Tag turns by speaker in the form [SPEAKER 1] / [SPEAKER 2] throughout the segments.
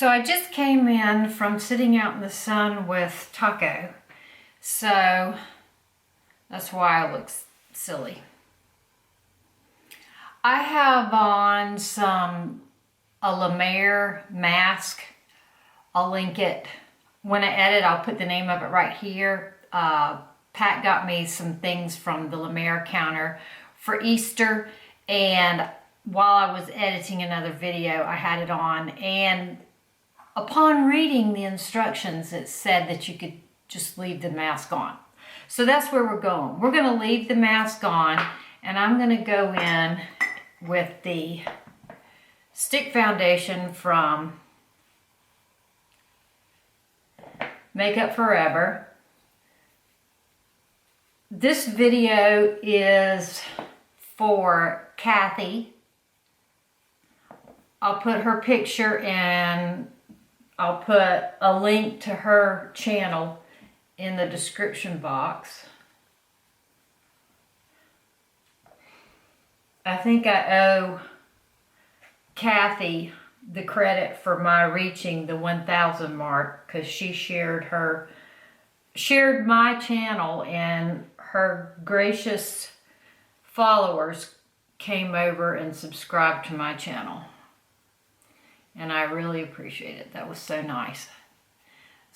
[SPEAKER 1] So I just came in from sitting out in the sun with Taco, so that's why I look silly. I have on a La Mer mask. I'll link it. When I edit, I'll put the name of it right here. Pat got me some things from the La Mer counter for Easter, and while I was editing another video, I had it on, and upon reading the instructions, it said that you could just leave the mask on. So that's where we're going. We're going to leave the mask on, and I'm going to go in with the stick foundation from Makeup Forever. This video is for Kathy. I'll put her picture and I'll put a link to her channel in the description box. I think I owe Kathy the credit for my reaching the 1,000 mark, because she shared my channel, and her gracious followers came over and subscribed to my channel. And I really appreciate it. That was so nice.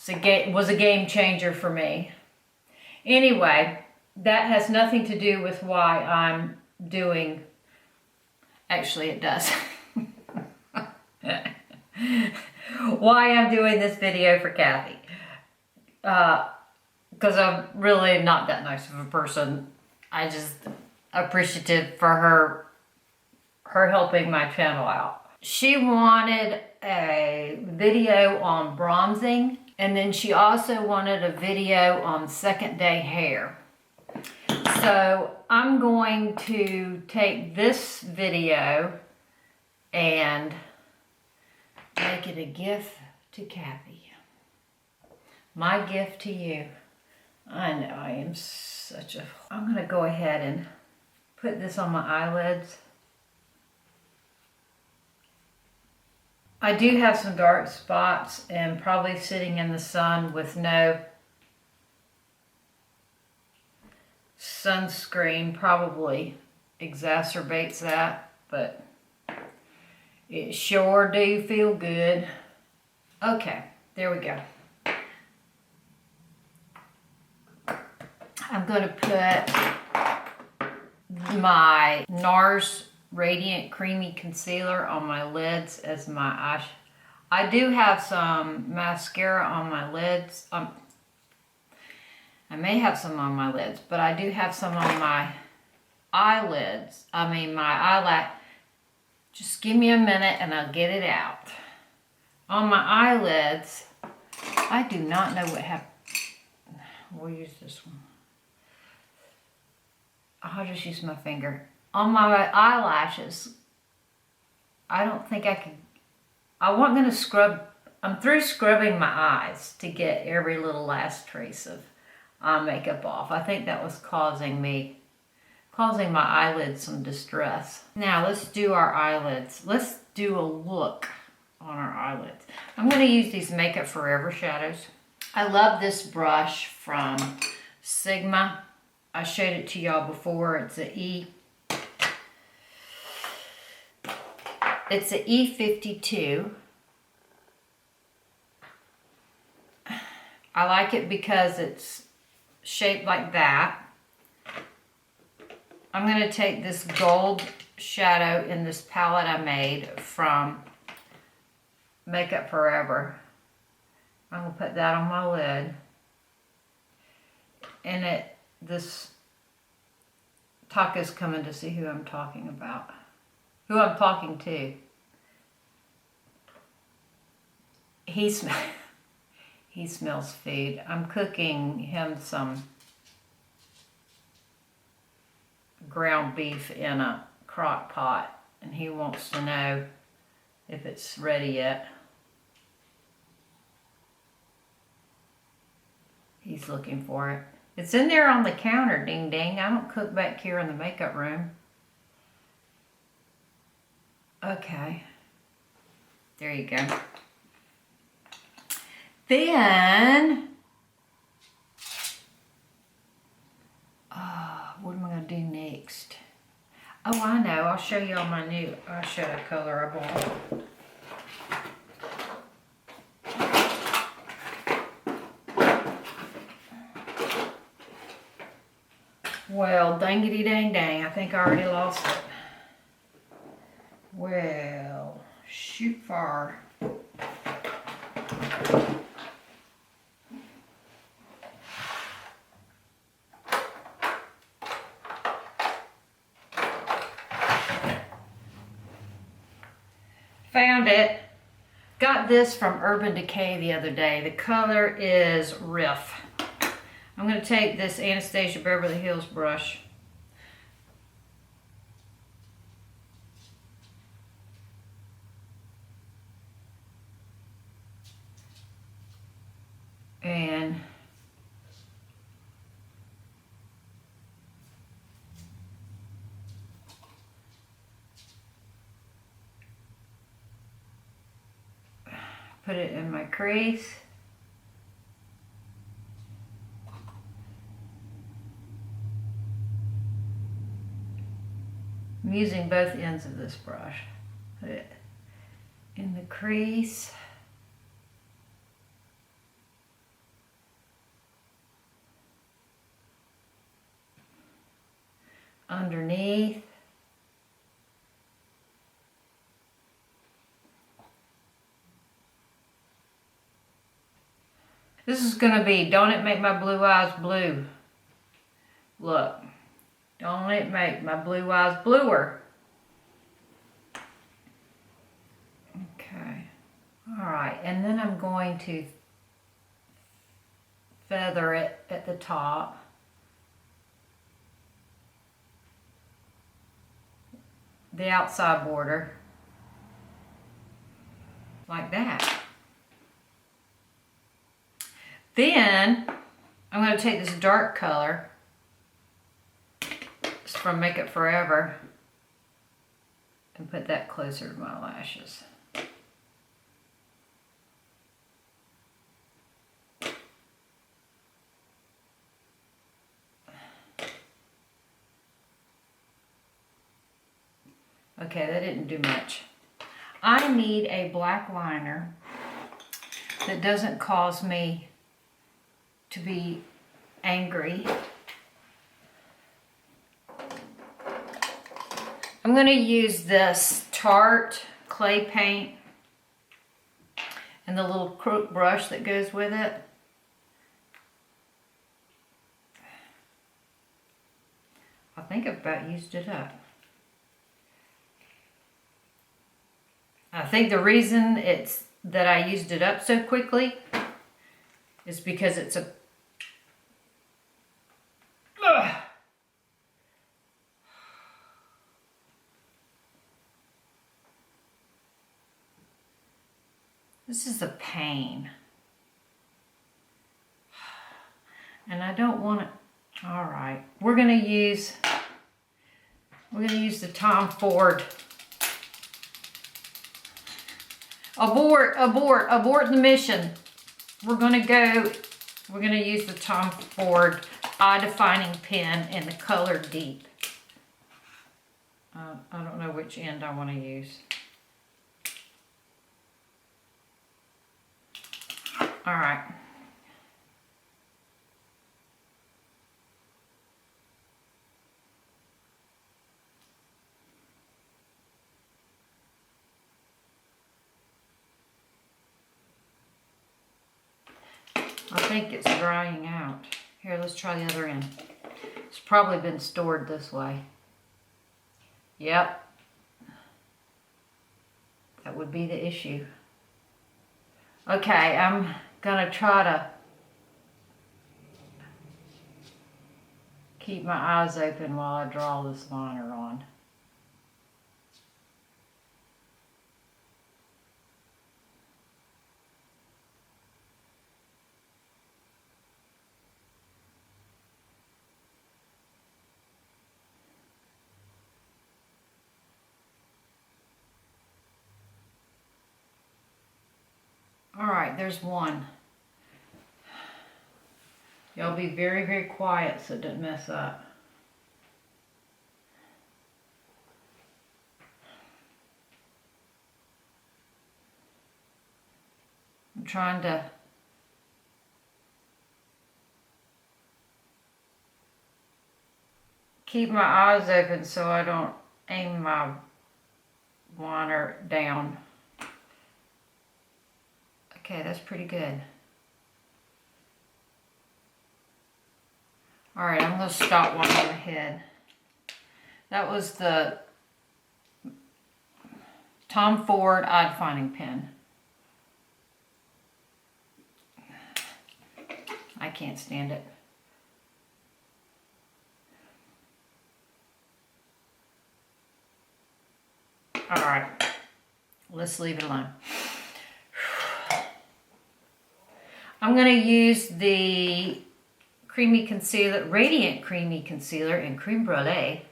[SPEAKER 1] It was a game changer for me. Anyway, that has nothing to do with why I'm doing... Actually, it does. Why I'm doing this video for Kathy. Because I'm really not that nice of a person. I just appreciative for her helping my channel out. She wanted a video on bronzing, and then she also wanted a video on second day hair. So I'm going to take this video and make it a gift to Kathy. My gift to you. I know I am such a... I'm going to go ahead and put this on my eyelids. I do have some dark spots, and probably sitting in the sun with no sunscreen probably exacerbates that, but it sure do feel good. Okay, there we go. I'm going to put my NARS Radiant Creamy Concealer on my lids as my eye. I do have some mascara on my lids. I may have some on my lids, but I do have some on my eyelids. I mean my eyelash. Just give me a minute and I'll get it out. On my eyelids, I do not know what happened. We'll use this one. I'll just use my finger. On my eyelashes, I don't think I can. I wasn't going to scrub. I'm through scrubbing my eyes to get every little last trace of eye makeup off. I think that was causing my eyelids some distress. Now let's do our eyelids. Let's do a look on our eyelids. I'm going to use these Makeup Forever shadows. I love this brush from Sigma. I showed it to y'all before. It's a It's an E52. I like it because it's shaped like that. I'm going to take this gold shadow in this palette I made from Makeup Forever. I'm going to put that on my lid. And this Taco's coming to see who I'm talking about. Who I'm talking to. He smells food. I'm cooking him some ground beef in a crock pot, and he wants to know if it's ready yet. He's looking for it. It's in there on the counter, ding ding. I don't cook back here in the makeup room. Okay. There you go. Then, what am I going to do next? Oh, I know. I'll show y'all my new eyeshadow color I bought. Well, dangity dang dang. I think I already lost it. Well, shoot far. Found it. Got this from Urban Decay the other day. The color is Riff. I'm going to take this Anastasia Beverly Hills brush. And put it in my crease. I'm using both ends of this brush. Put it in the crease. Underneath. This is going to be Don't It Make My Blue Eyes Blue. Look. Don't it make my blue eyes bluer. Okay. Alright, and then I'm going to feather it at the top. The outside border. Like that. Then, I'm going to take this dark color. It's from Makeup Forever. And put that closer to my lashes. Okay, that didn't do much. I need a black liner that doesn't cause me to be angry. I'm going to use this Tarte clay paint and the little crook brush that goes with it. I think I've about used it up. I think the reason it's that I used it up so quickly is because it's a this is a pain. And I don't want it. All right. We're going to use the Tom Ford. Abort the mission. We're going to use the Tom Ford Eye Defining Pen in the color Deep. I don't know which end I want to use. All right. I think it's drying out. Here, let's try the other end. It's probably been stored this way. Yep. That would be the issue. Okay, I'm gonna try to keep my eyes open while I draw this liner on. All right, there's one. Y'all be very, very quiet so it doesn't mess up. I'm trying to keep my eyes open so I don't aim my liner down. Okay, that's pretty good. All right, I'm gonna stop one on the head. That was the Tom Ford eye defining pen. I can't stand it. All right, let's leave it alone. I'm going to use the Creamy Concealer, Radiant Creamy Concealer in Creme Brulee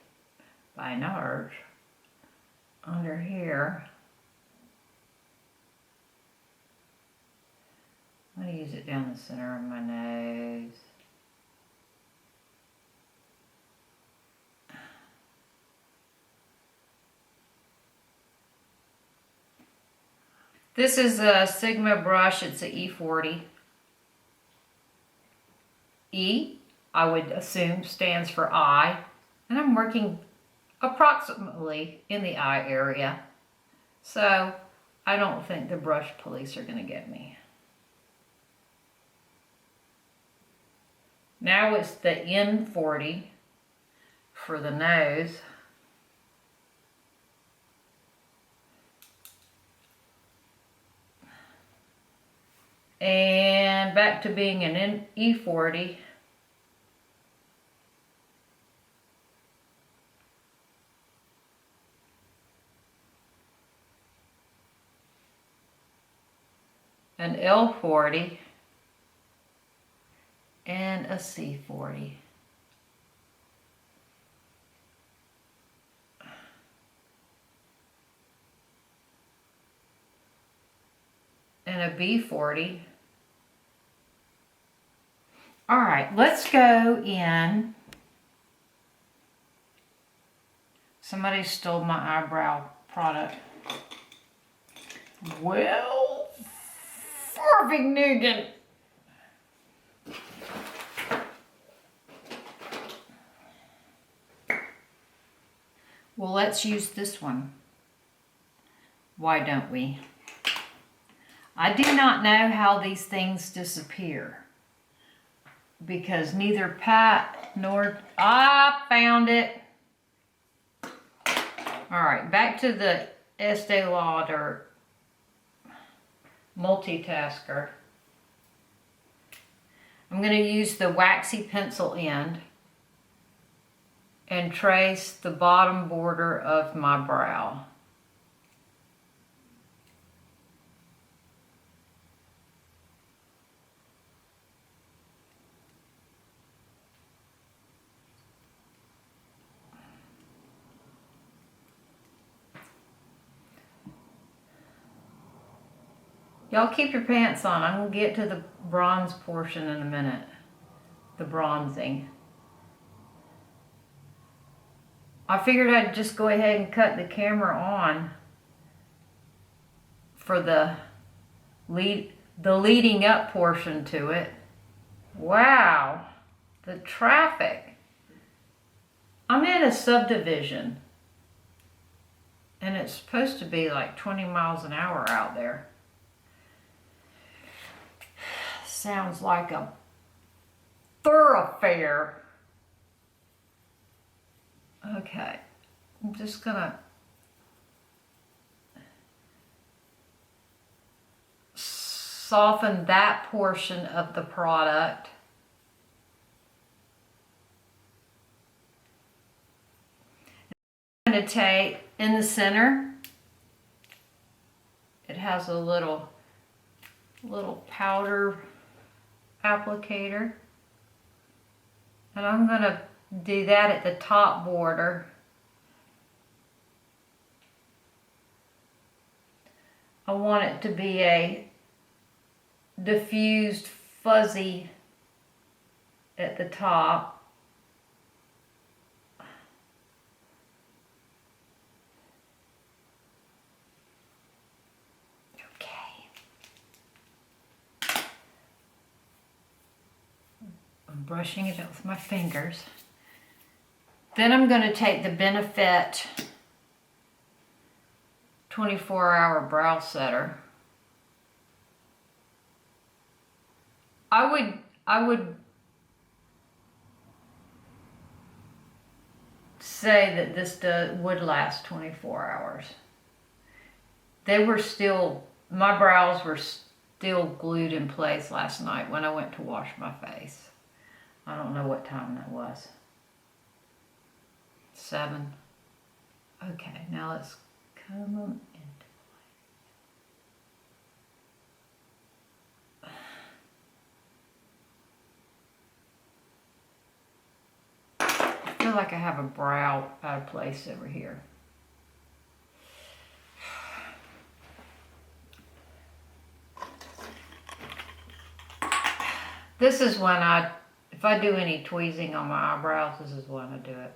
[SPEAKER 1] by NARS under here. I'm going to use it down the center of my nose. This is a Sigma brush. It's a E40. E, I would assume, stands for eye. And I'm working approximately in the eye area. So I don't think the brush police are going to get me. Now it's the N40 for the nose. And back to being an E40. An L40. And a C40. And a B40. All right, let's go in. Somebody stole my eyebrow product. Well, farving nougat. Well, let's use this one. Why don't we? I do not know how these things disappear, because neither Pat nor I found it. All right, back to the Estee Lauder multitasker. I'm going to use the waxy pencil end and trace the bottom border of my brow. Y'all keep your pants on. I'm going to get to the bronze portion in a minute. The bronzing. I figured I'd just go ahead and cut the camera on for the leading up portion to it. Wow, the traffic. I'm in a subdivision and it's supposed to be like 20 miles an hour out there. Sounds like a thoroughfare. Okay, I'm just gonna soften that portion of the product. I'm gonna take in the center, it has a little powder applicator, and I'm gonna do that at the top border. I want it to be a diffused, fuzzy at the top. I'm brushing it up with my fingers. Then I'm going to take the Benefit 24-hour brow setter. I would say that this would last 24 hours. They were still, my brows were still glued in place last night when I went to wash my face. I don't know what time that was. 7. Okay, now let's come them into place. I feel like I have a brow out of place over here. This is when if I do any tweezing on my eyebrows, this is when I do it.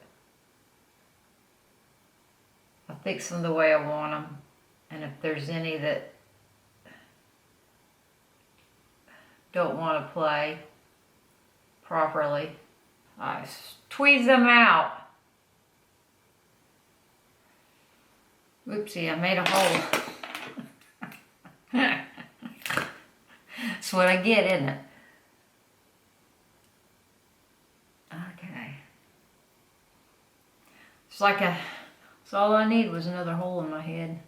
[SPEAKER 1] I fix them the way I want them, and if there's any that don't want to play properly, I tweeze them out. Oopsie, I made a hole. That's what I get, isn't it? Okay. It's like so all I need was another hole in my head.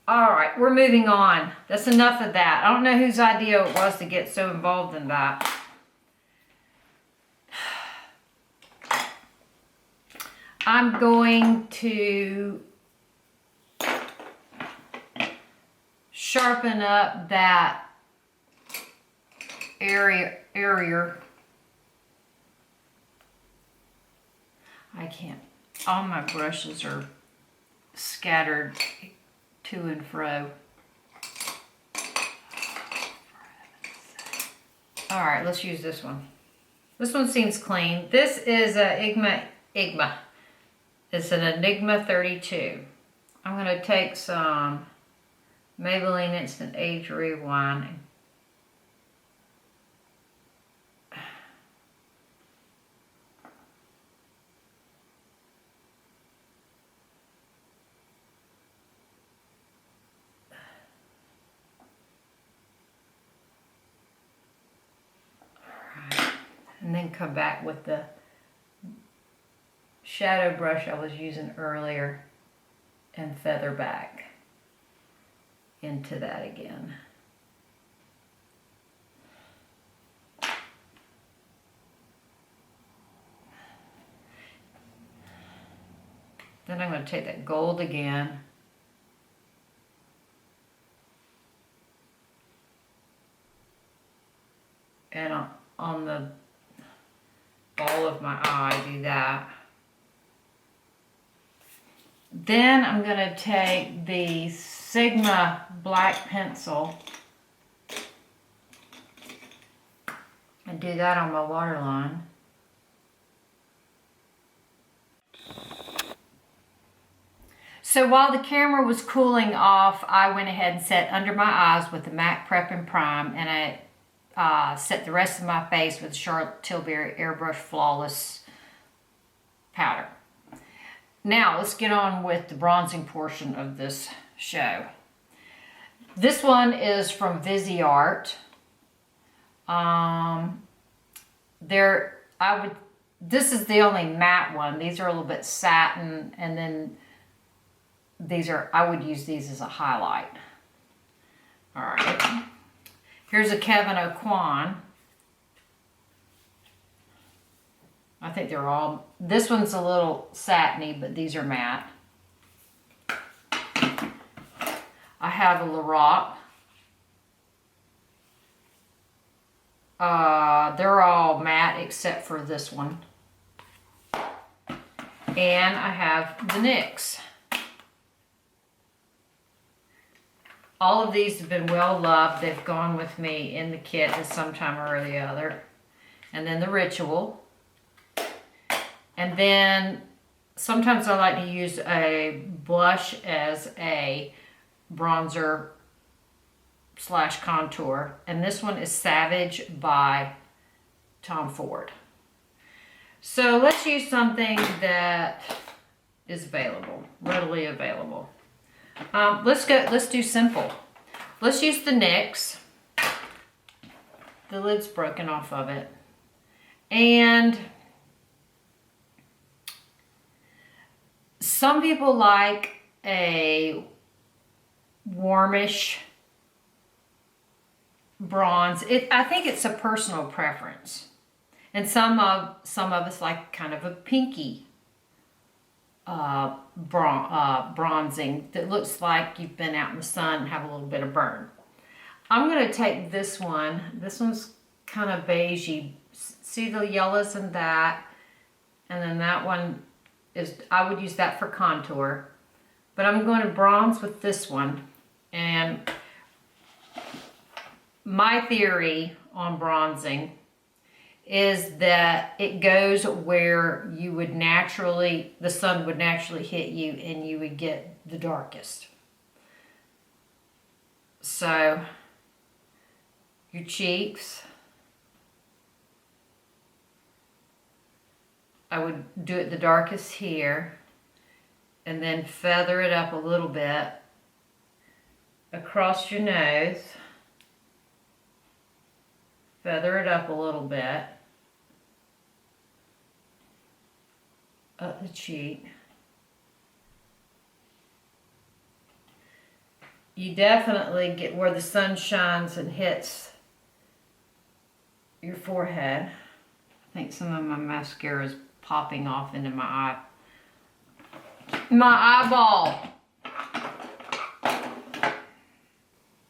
[SPEAKER 1] Alright, we're moving on. That's enough of that. I don't know whose idea it was to get so involved in that. I'm going to sharpen up that area. I can't. All my brushes are scattered to and fro. All right, let's use this one. This one seems clean. This is a Igma. It's an Enigma 32. I'm going to take some Maybelline Instant Age Rewind. And then come back with the shadow brush I was using earlier and feather back into that again. Then I'm going to take that gold again and on the ball of my eye, do that. Then I'm going to take the Sigma black pencil and do that on my waterline. So while the camera was cooling off, I went ahead and set under my eyes with the MAC Prep and Prime, and I set the rest of my face with Charlotte Tilbury Airbrush Flawless powder. Now let's get on with the bronzing portion of this show. This one is from Viseart. This is the only matte one. These are a little bit satin, and then I would use these as a highlight. All right. Here's a Kevin Aucoin. I think they're all, this one's a little satiny, but these are matte. I have a Louboutin. They're all matte except for this one. And I have the NYX. All of these have been well loved. They've gone with me in the kit at some time or the other. And then the Ritual. And then sometimes I like to use a blush as a bronzer / contour. And this one is Savage by Tom Ford. So let's use something that is available, readily available. Let's do simple. Let's use the NYX. The lid's broken off of it. And some people like a warmish bronze. I think it's a personal preference. And some of us like kind of a pinky bronzing that looks like you've been out in the sun and have a little bit of burn. I'm going to take this one. This one's kind of beigey. See the yellows in that? And then that one is, I would use that for contour. But I'm going to bronze with this one. And my theory on bronzing is that it goes where you would naturally, the sun would naturally hit you and you would get the darkest. So, your cheeks, I would do it the darkest here and then feather it up a little bit across your nose. Feather it up a little bit. Up the cheek. You definitely get where the sun shines and hits your forehead. I think some of my mascara is popping off into my eyeball.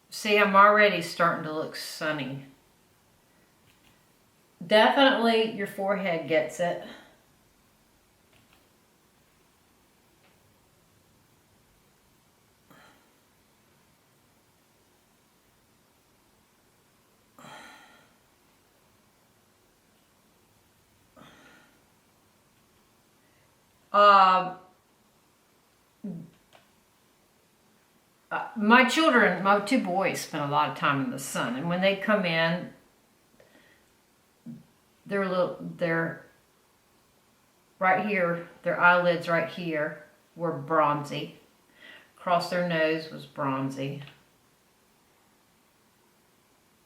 [SPEAKER 1] See, I'm already starting to look sunny. Definitely your forehead gets it. My children, my two boys spend a lot of time in the sun, and when they come in, they're right here, their eyelids right here were bronzy. Across their nose was bronzy.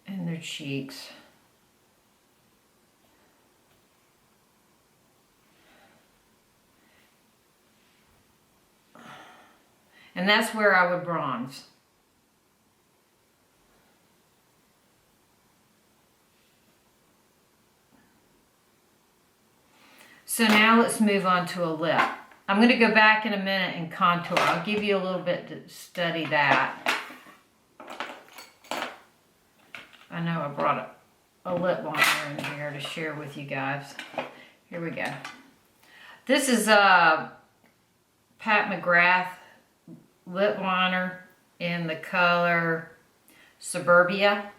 [SPEAKER 1] And their cheeks. And that's where I would bronze. So now let's move on to a lip. I'm going to go back in a minute and contour. I'll give you a little bit to study that. I know I brought a lip liner in here to share with you guys. Here we go. This is a Pat McGrath lip liner in the color Suburbia.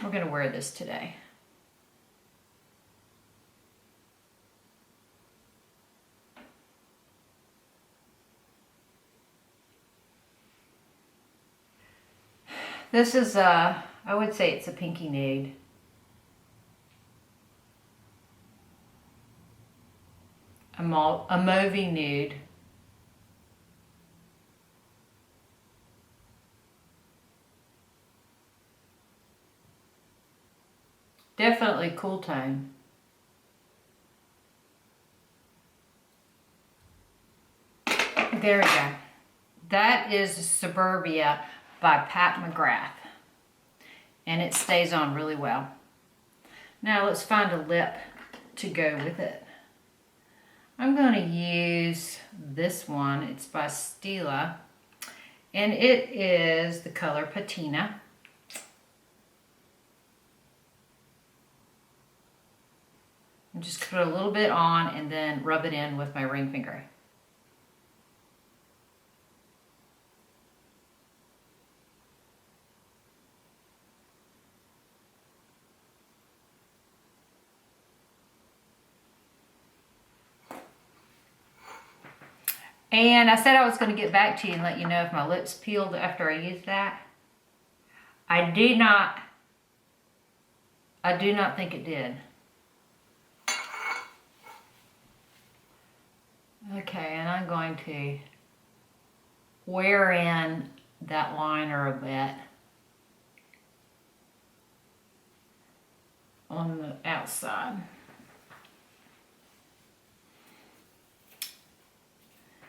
[SPEAKER 1] We're going to wear this today. This is I would say it's a pinky nude. A mauvey nude. Definitely cool tone. There we go. That is Suburbia by Pat McGrath. And it stays on really well. Now let's find a lip to go with it. I'm going to use this one. It's by Stila. And it is the color Patina. And just put a little bit on and then rub it in with my ring finger. And I said I was going to get back to you and let you know if my lips peeled after I used that. I do not think it did. Okay, and I'm going to wear in that liner a bit on the outside.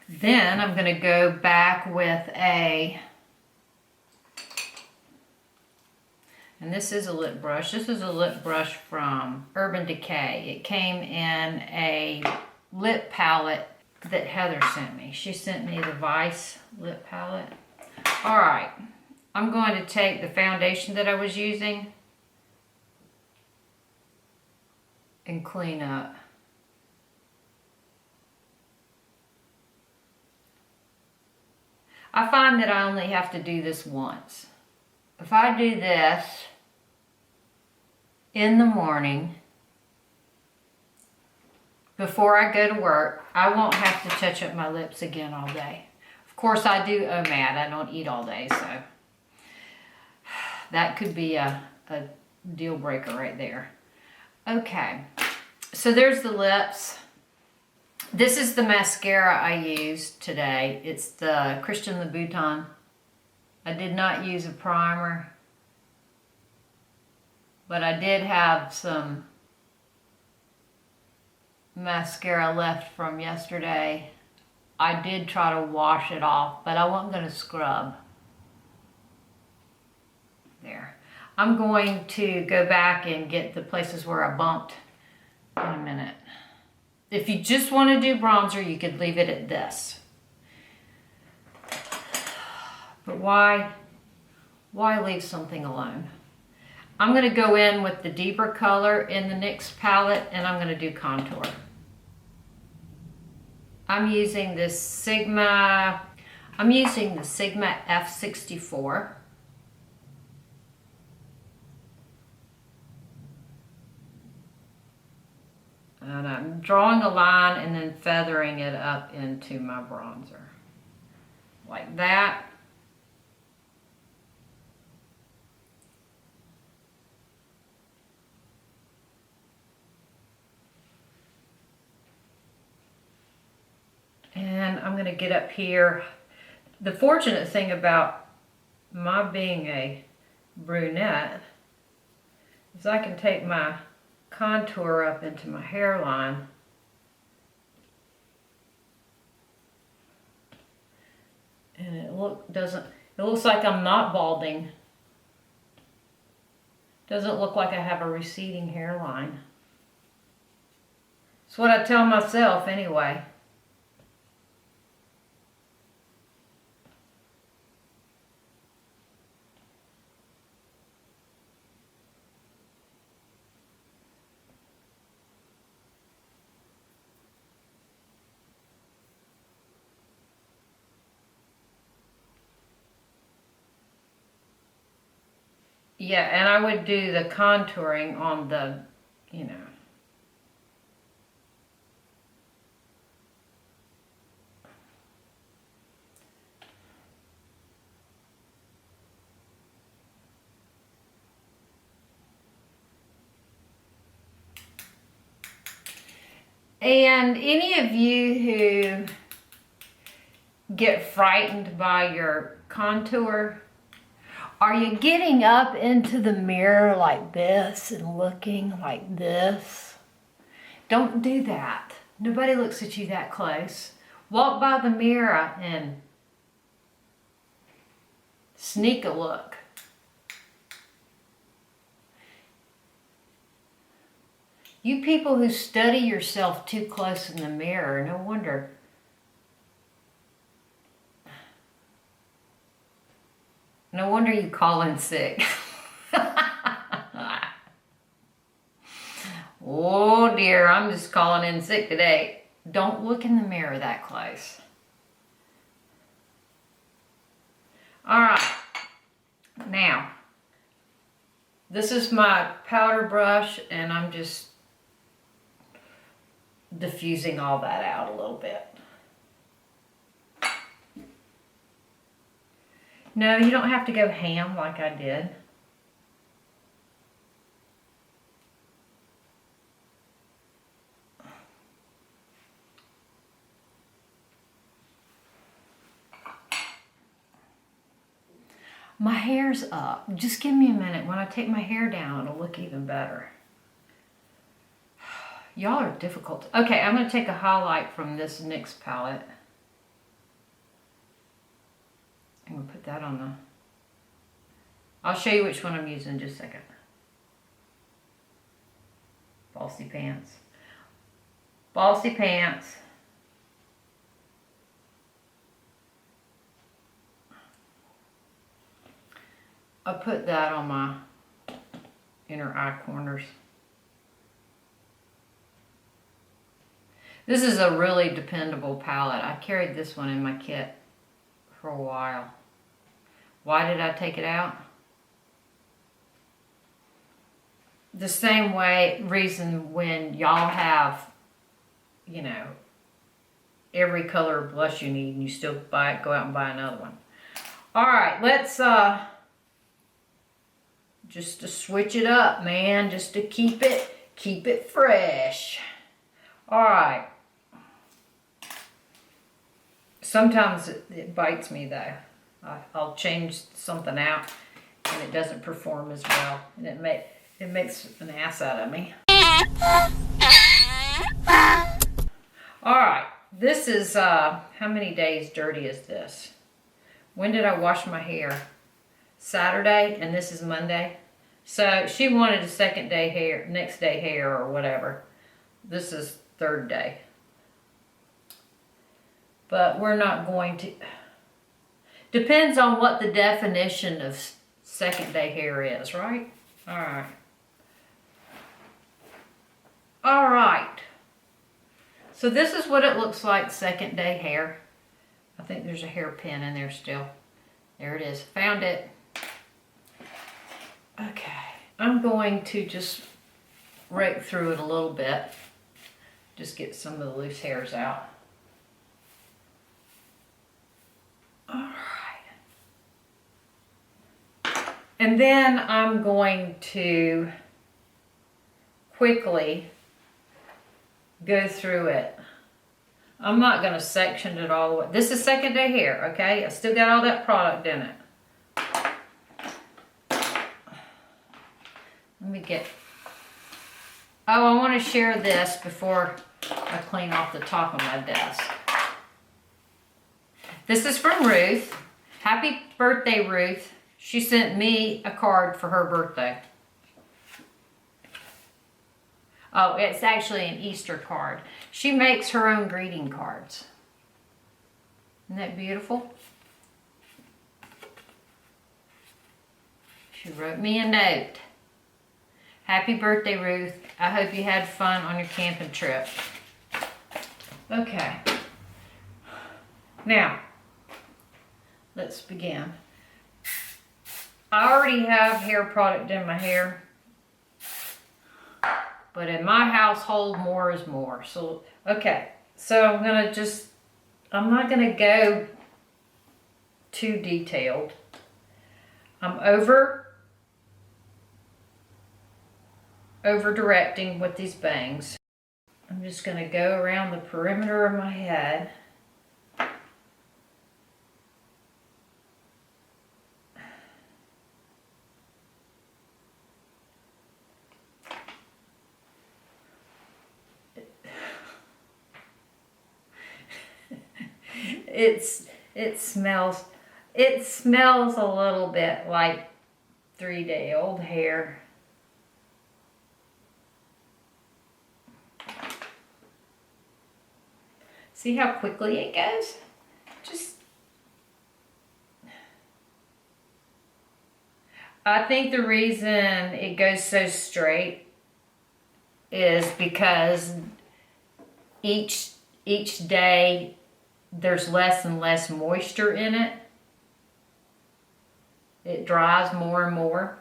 [SPEAKER 1] Then I'm going to go back with and this is a lip brush. This is a lip brush from Urban Decay. It came in a lip palette that Heather sent me. She sent me the Vice lip palette. All right, I'm going to take the foundation that I was using and clean up. I find that I only have to do this once. If I do this in the morning before I go to work, I won't have to touch up my lips again all day. Of course, I do OMAD. I don't eat all day, so that could be a deal breaker right there. Okay, so there's the lips. This is the mascara I used today. It's the Christian Louboutin. I did not use a primer, but I did have some mascara left from yesterday. I did try to wash it off, but I wasn't going to scrub. There. I'm going to go back and get the places where I bumped in a minute. If you just want to do bronzer, you could leave it at this. But why leave something alone? I'm going to go in with the deeper color in the NYX palette, and I'm going to do contour. I'm using the Sigma F64. And I'm drawing a line and then feathering it up into my bronzer. Like that. And I'm going to get up here. The fortunate thing about my being a brunette is I can take my contour up into my hairline and it looks like I'm not balding. Doesn't look like I have a receding hairline. That's what I tell myself anyway. Yeah, and I would do the contouring on the, you know. And any of you who get frightened by your contour, are you getting up into the mirror like this and looking like this? Don't do that. Nobody looks at you that close. Walk by the mirror and sneak a look. You people who study yourself too close in the mirror, no wonder. No wonder you call in sick. Oh dear, I'm just calling in sick today. Don't look in the mirror that close. All right, now, this is my powder brush and I'm just diffusing all that out a little bit. No, you don't have to go ham like I did. My hair's up. Just give me a minute. When I take my hair down, it'll look even better. Y'all are difficult. Okay, I'm going to take a highlight from this NYX palette. I'm going to put that on the... I'll show you which one I'm using in just a second. Bossy Pants. Bossy Pants. I put that on my inner eye corners. This is a really dependable palette. I carried this one in my kit for a while. Why did I take it out? The same reason when y'all have, you know, every color of blush you need and you still go out and buy another one. All right, let's just to switch it up, man, just to keep it fresh. All right. Sometimes it bites me though. I'll change something out and it doesn't perform as well, and it makes an ass out of me. All right, this is how many days dirty is this? When did I wash my hair? Saturday, and this is Monday. So she wanted a second day hair, next day hair or whatever. This is third day. But we're not going to, depends on what the definition of second day hair is, right? All right. All right. So this is what it looks like second day hair. I think there's a hairpin in there still. There it is, found it. Okay, I'm going to just rake through it a little bit. Just get some of the loose hairs out. All right. And then I'm going to quickly go through it. I'm not going to section it all the way. This is second day hair, okay? I still got all that product in it. Let me get... Oh, I want to share this before I clean off the top of my desk. This is from Ruth. Happy birthday, Ruth. She sent me a card for her birthday. Oh, it's actually an Easter card. She makes her own greeting cards. Isn't that beautiful? She wrote me a note. Happy birthday, Ruth. I hope you had fun on your camping trip. Okay. Now, let's begin. I already have hair product in my hair. But in my household, more is more. So, okay. So I'm not gonna go too detailed. I'm over directing with these bangs. I'm just gonna go around the perimeter of my head. It smells a little bit like 3-day-old hair. See how quickly it goes? I think the reason it goes so straight is because each day there's less and less moisture in it. It dries more and more,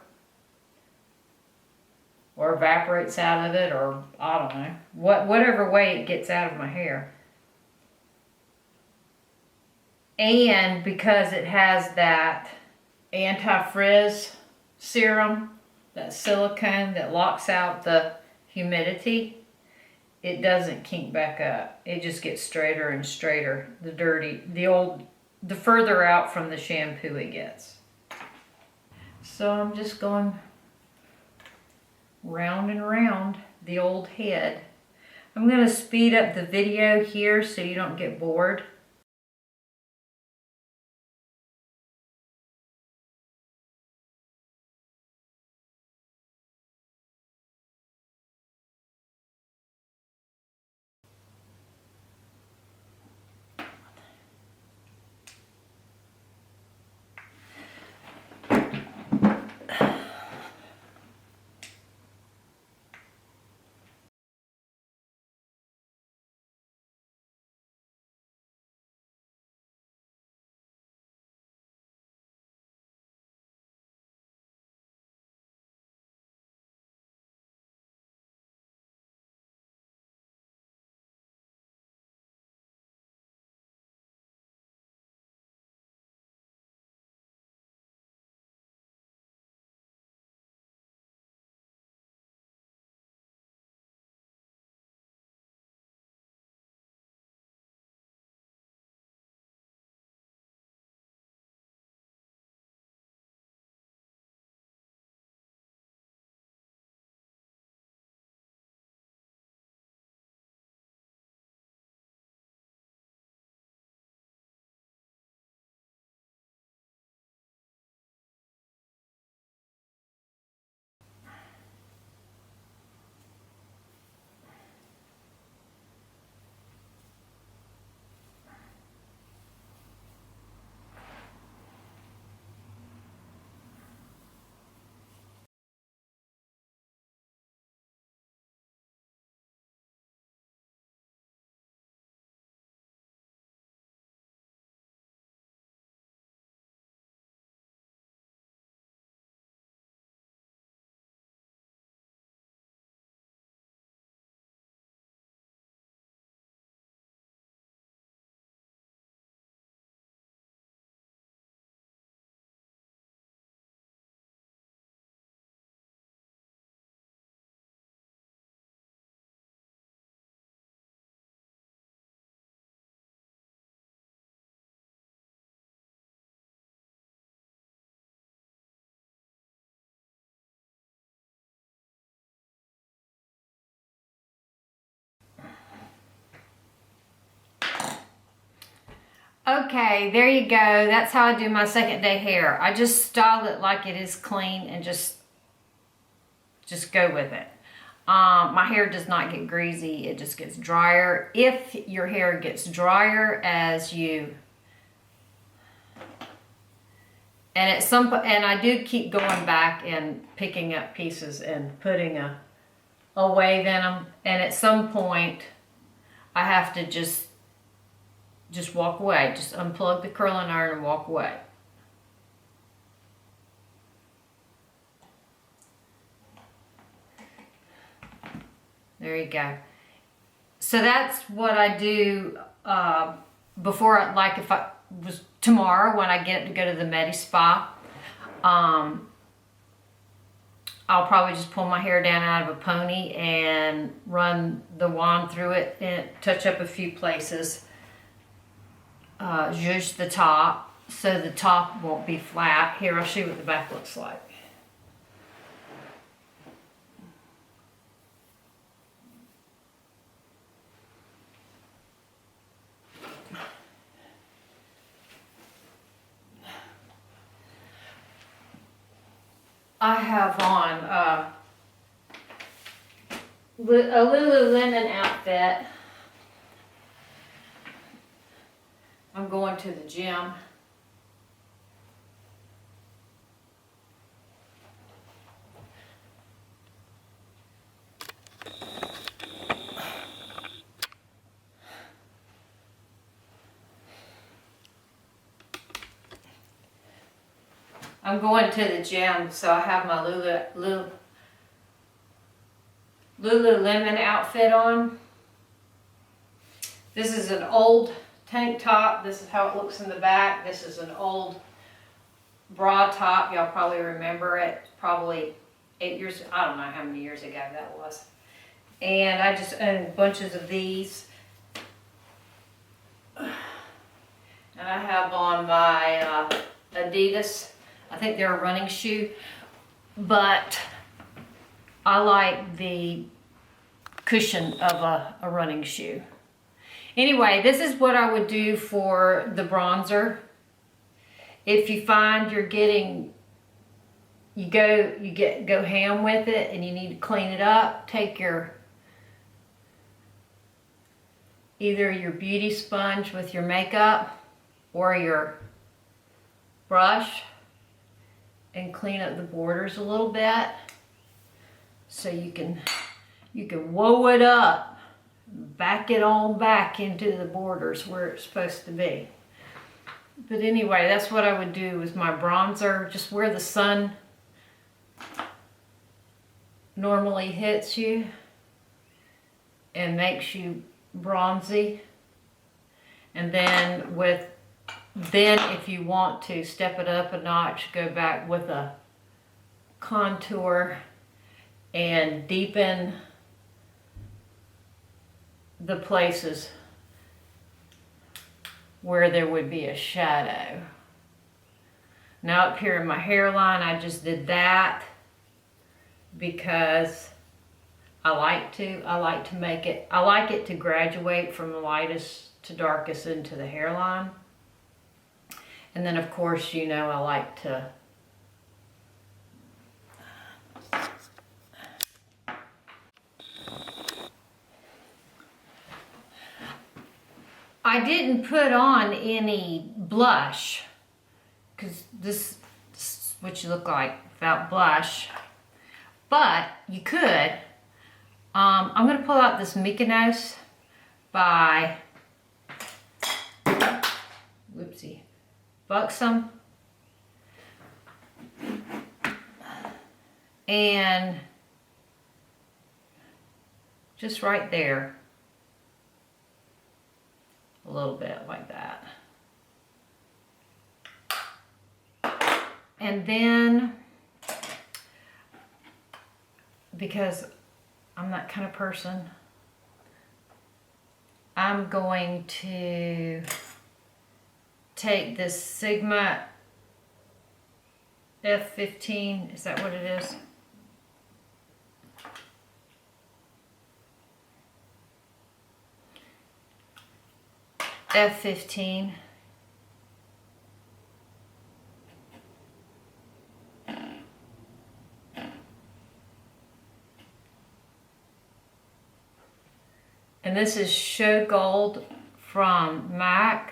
[SPEAKER 1] or evaporates out of it, or I don't know, whatever way it gets out of my hair. And because it has that anti-frizz serum, that silicone that locks out the humidity. It doesn't kink back up. It just gets straighter and straighter. The further out from the shampoo it gets. So I'm just going round and round the old head. I'm going to speed up the video here so you don't get bored. Okay, there you go. That's how I do my second day hair. I just style it like it is clean and just go with it. My hair does not get greasy. It just gets drier. If your hair gets drier as you... And I do keep going back and picking up pieces and putting a wave in them. And at some point, I have to just walk away. Just unplug the curling iron and walk away. There you go. So that's what I do before, like if I was tomorrow when I get to go to the Medi Spa. I'll probably just pull my hair down out of a pony and run the wand through it and touch up a few places. Zhuzh the top so the top won't be flat. Here, I'll show you what the back looks like. I have on a Lululemon outfit. I'm going to the gym. I'm going to the gym, so I have my Lululemon outfit on. This is an old tank top. This is how it looks in the back. This is an old bra top. Y'all probably remember it. Probably 8 years, I don't know how many years ago that was. And I just own bunches of these. And I have on my Adidas. I think they're a running shoe, but I like the cushion of a running shoe. Anyway, this is what I would do for the bronzer. If you find you're getting, go ham with it and you need to clean it up, take either your beauty sponge with your makeup or your brush and clean up the borders a little bit so you can woe it up, back it on back into the borders where it's supposed to be. But anyway, that's what I would do with my bronzer, just where the sun normally hits you and makes you bronzy. And then if you want to step it up a notch, go back with a contour and deepen the places where there would be a shadow. Now up here in my hairline, I just did that because I like to make it, I like it to graduate from the lightest to darkest into the hairline. And then of course, you know, I like to I didn't put on any blush because this is what you look like without blush, but you could. I'm going to pull out this Mykonos by Buxom, and just right there, a little bit like that. And then, because I'm that kind of person, I'm going to take this Sigma F15, is that what it is? F15. And this is Show Gold from MAC.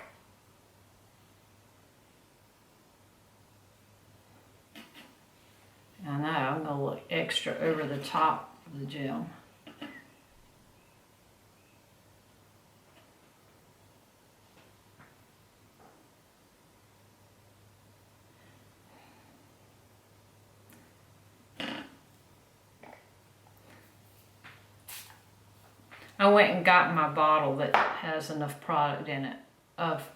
[SPEAKER 1] I know, I'm going to look extra over the top of the gel. I went and got my bottle that has enough product in it of,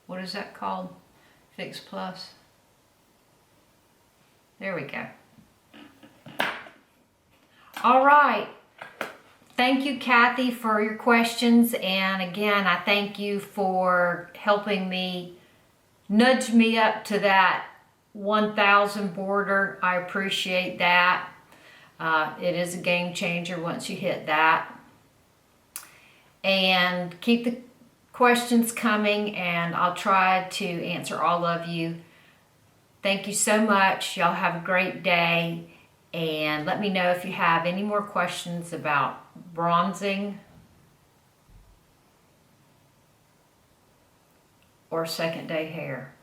[SPEAKER 1] what is that called? Fix Plus. There we go. All right. Thank you, Kathy, for your questions. And again, I thank you for helping me, nudge me up to that 1,000 border. I appreciate that. It is a game changer once you hit that. And keep the questions coming, and I'll try to answer all of you. Thank you so much. Y'all have a great day. And let me know if you have any more questions about bronzing or second day hair.